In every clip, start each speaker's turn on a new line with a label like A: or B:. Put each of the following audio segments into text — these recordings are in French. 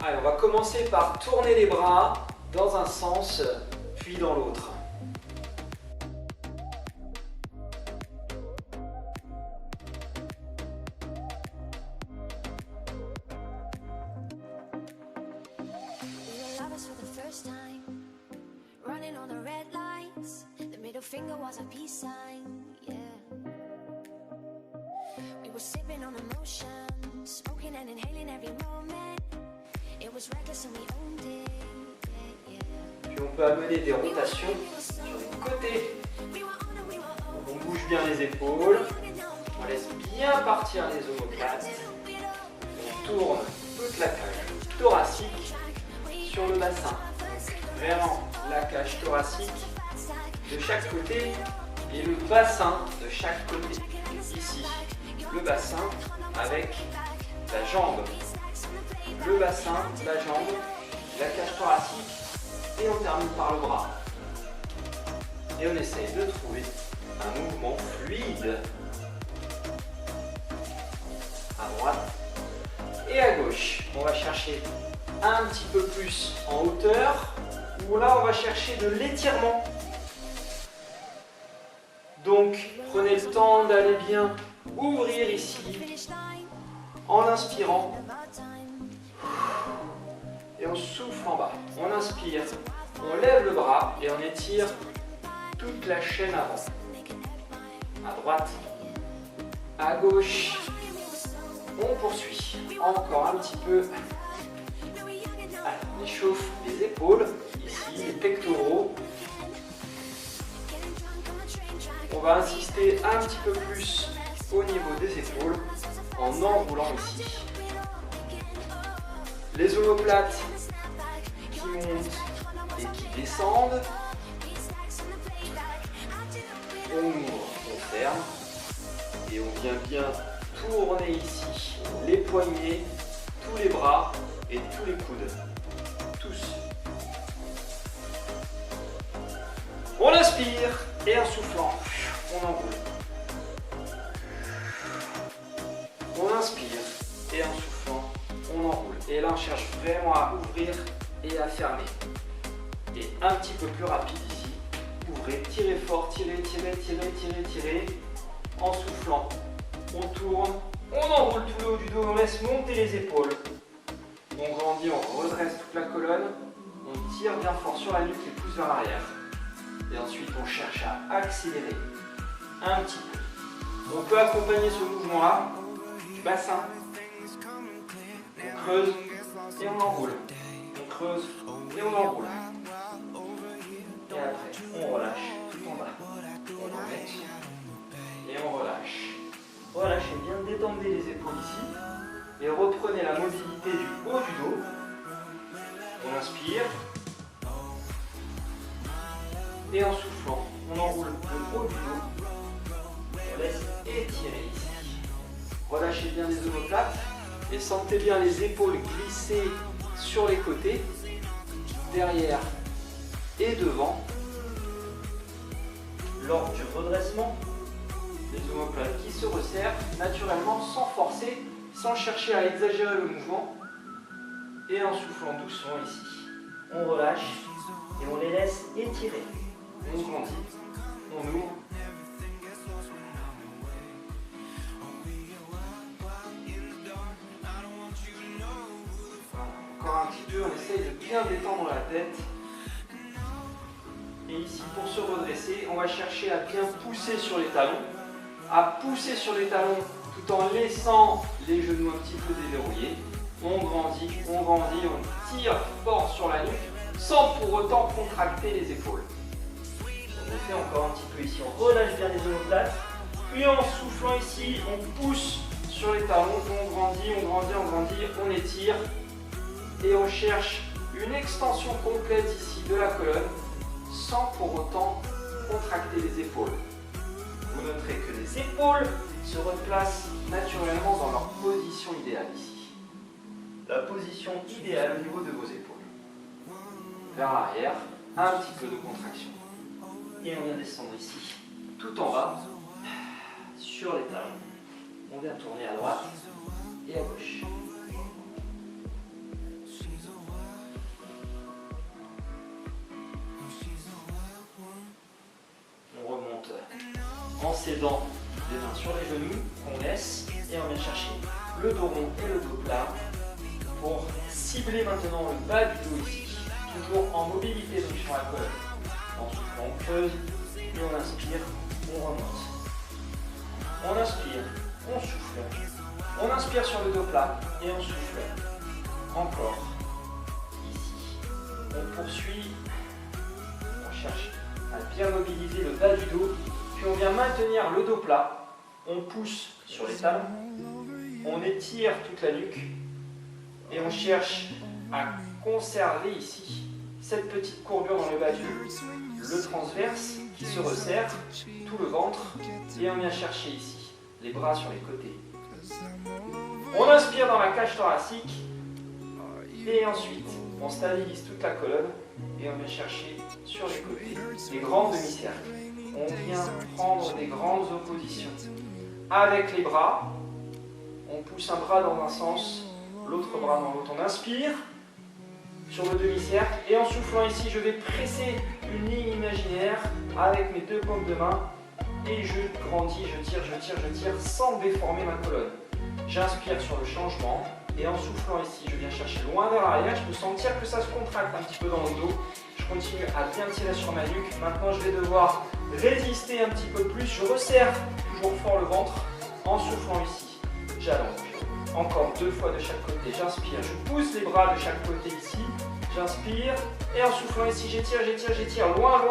A: Allez, on va commencer par tourner les bras dans un sens, puis dans l'autre. Puis on peut amener des rotations sur les côtés. On bouge bien les épaules. On laisse bien partir les omoplates. On tourne toute la cage thoracique sur le bassin. Vraiment la cage thoracique de chaque côté et le bassin de chaque côté. Ici, le bassin avec la jambe. Le bassin, la jambe, la cage thoracique et on termine par le bras. Et on essaye de trouver un mouvement fluide à droite et à gauche. On va chercher un petit peu plus en hauteur ou là on va chercher de l'étirement. Donc prenez le temps d'aller bien ouvrir ici en inspirant. Et on souffle en bas. On inspire, on lève le bras et on étire toute la chaîne avant. À droite, à gauche. On poursuit. Encore un petit peu. Allez, on échauffe les épaules, ici, les pectoraux. On va insister un petit peu plus au niveau des épaules en enroulant ici. Les omoplates qui montent et qui descendent. On ouvre, on ferme. Et on vient bien tourner ici les poignets, tous les bras et tous les coudes. Tous. On inspire et en soufflant, on enroule. On inspire et en soufflant, on enroule. Et là, on cherche vraiment à ouvrir et à fermer. Et un petit peu plus rapide ici. Ouvrez, tirez fort, tirez, tirez, tirez, tirez, tirez. En soufflant, on tourne, on enroule tout le haut du dos, on laisse monter les épaules. On grandit, on redresse toute la colonne. On tire bien fort sur la nuque et pousse vers l'arrière. Et ensuite, on cherche à accélérer un petit peu. On peut accompagner ce mouvement-là du bassin. On creuse et on enroule. On creuse et on enroule. Et après, on relâche tout en bas. On remet et on relâche. Relâchez bien, détendez les épaules ici. Et reprenez la mobilité du haut du dos. On inspire. Et en soufflant, on enroule le haut du dos. On laisse étirer ici. Relâchez bien les omoplates. Et sentez bien les épaules glisser sur les côtés, derrière et devant. Lors du redressement, les omoplates qui se resserrent naturellement sans forcer, sans chercher à exagérer le mouvement. Et en soufflant doucement ici, on relâche et on les laisse étirer. On grandit, on ouvre. Encore un petit peu, on essaye de bien détendre la tête. Et ici, pour se redresser, on va chercher à bien pousser sur les talons. À pousser sur les talons tout en laissant les genoux un petit peu déverrouillés. On grandit, on tire fort sur la nuque sans pour autant contracter les épaules. On fait encore un petit peu ici, on relâche bien les omoplates. Puis en soufflant ici, on pousse sur les talons, on grandit, on étire. Et on cherche une extension complète ici de la colonne sans pour autant contracter les épaules. Vous noterez que les épaules se replacent naturellement dans leur position idéale ici. La position idéale au niveau de vos épaules. Vers l'arrière, un petit peu de contraction. Et on vient descendre ici, tout en bas, sur les talons. On vient tourner à droite et à gauche. en s'aidant les mains sur les genoux, qu'on laisse, et on vient chercher le dos rond et le dos plat pour cibler maintenant le bas du dos ici, toujours en mobilité donc sur la colonne. En soufflant, on creuse et on inspire, on remonte. On inspire, on souffle. On inspire sur le dos plat et on souffle. Encore. Ici. On poursuit. On cherche à bien mobiliser le bas du dos. Puis on vient maintenir le dos plat. On pousse sur les talons. On étire toute la nuque. Et on cherche à conserver ici cette petite courbure dans le bas du dos. Le transverse qui se resserre, tout le ventre. Et on vient chercher ici les bras sur les côtés. On inspire dans la cage thoracique. Et ensuite, on stabilise toute la colonne. Et on vient chercher sur les côtés les grands demi-cercles. On vient prendre des grandes oppositions. Avec les bras, on pousse un bras dans un sens, l'autre bras dans l'autre. On inspire sur le demi-cercle et en soufflant ici, je vais presser une ligne imaginaire avec mes deux paumes de main et je grandis, je tire sans déformer ma colonne. J'inspire sur le changement et en soufflant ici, je viens chercher loin vers l'arrière. Je peux sentir que ça se contracte un petit peu dans le dos. Je continue à bien tirer sur ma nuque. Maintenant, je vais devoir résister un petit peu plus. Je resserre toujours fort le ventre en soufflant ici. J'allonge. Encore 2 fois de chaque côté. J'inspire. Je pousse les bras de chaque côté ici. J'inspire. Et en soufflant ici, j'étire. Loin.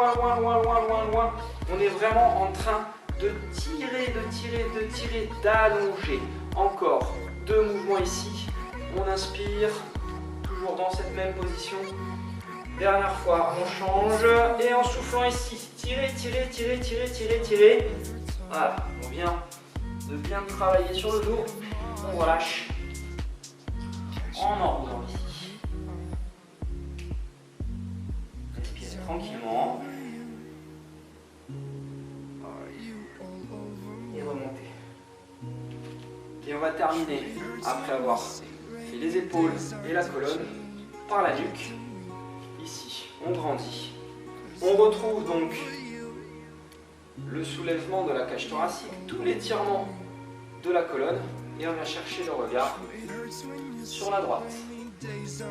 A: On est vraiment en train de tirer, d'allonger. Encore 2 mouvements ici. On inspire. Toujours dans cette même position. Dernière fois, on change. Et en soufflant ici, tirer. Voilà, on vient de bien travailler sur le dos. On relâche. En enroulant ici. Respirez tranquillement. Et remontez. Et on va terminer, après avoir fait les épaules et la colonne, par la nuque. Ici, on grandit. On retrouve donc le soulèvement de la cage thoracique, tout l'étirement de la colonne et on vient chercher le regard sur la droite.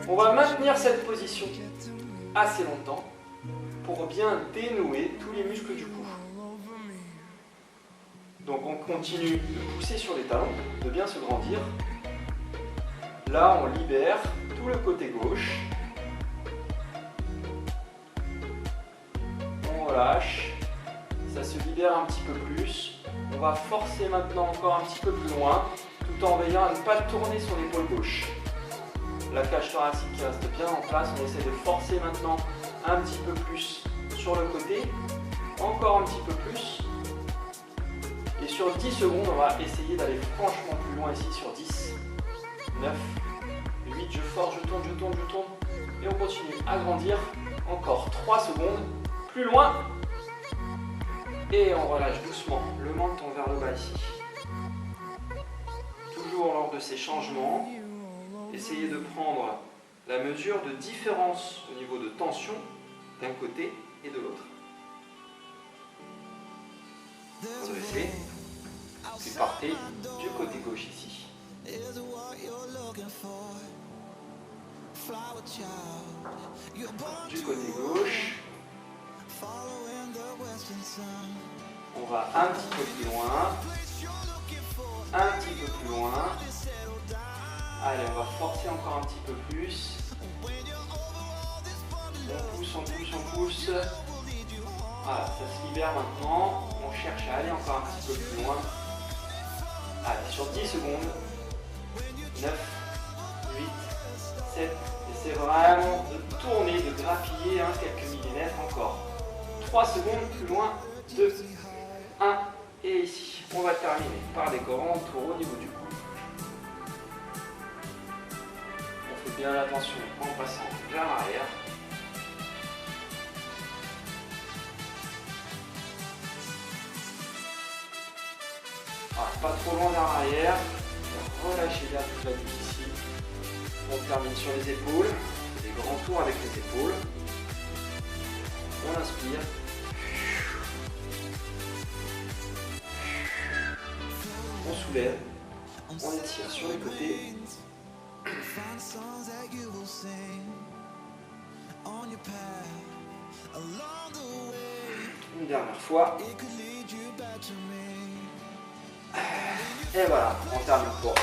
A: On va maintenir cette position assez longtemps pour bien dénouer tous les muscles du cou. Donc on continue de pousser sur les talons, de bien se grandir. Là, on libère tout le côté gauche. On relâche. Ça se libère un petit peu plus. On va forcer maintenant encore un petit peu plus loin, tout en veillant à ne pas tourner sur l'épaule gauche. La cage thoracique qui reste bien en place. On essaie de forcer maintenant un petit peu plus sur le côté. Encore un petit peu plus. Et sur 10 secondes, on va essayer d'aller franchement plus loin ici sur 10, 9, 8, je force, je tourne. Et on continue à grandir. Encore 3 secondes. Plus loin. Et on relâche doucement le menton vers le bas ici. Toujours lors de ces changements, essayez de prendre la mesure de différence au niveau de tension d'un côté et de l'autre. Redressez, puis partez du côté gauche ici. Du côté gauche, on va un petit peu plus loin, allez, on va forcer encore un petit peu plus, on pousse, voilà, ça se libère maintenant, on cherche à aller encore un petit peu plus loin, allez, sur 10 secondes, 9, 8, 7, essayez vraiment de tourner, de grappiller quelques millimètres encore. 3 secondes plus loin, 2, 1, et ici, on va terminer par des grands tours au niveau du cou. On fait bien attention en passant vers l'arrière. Voilà, pas trop loin vers l'arrière. Relâchez bien toute la nuque ici. On termine sur les épaules. Des grands tours avec les épaules. On inspire. soulève, on étire sur les côtés. Une dernière fois. Et voilà, on termine pour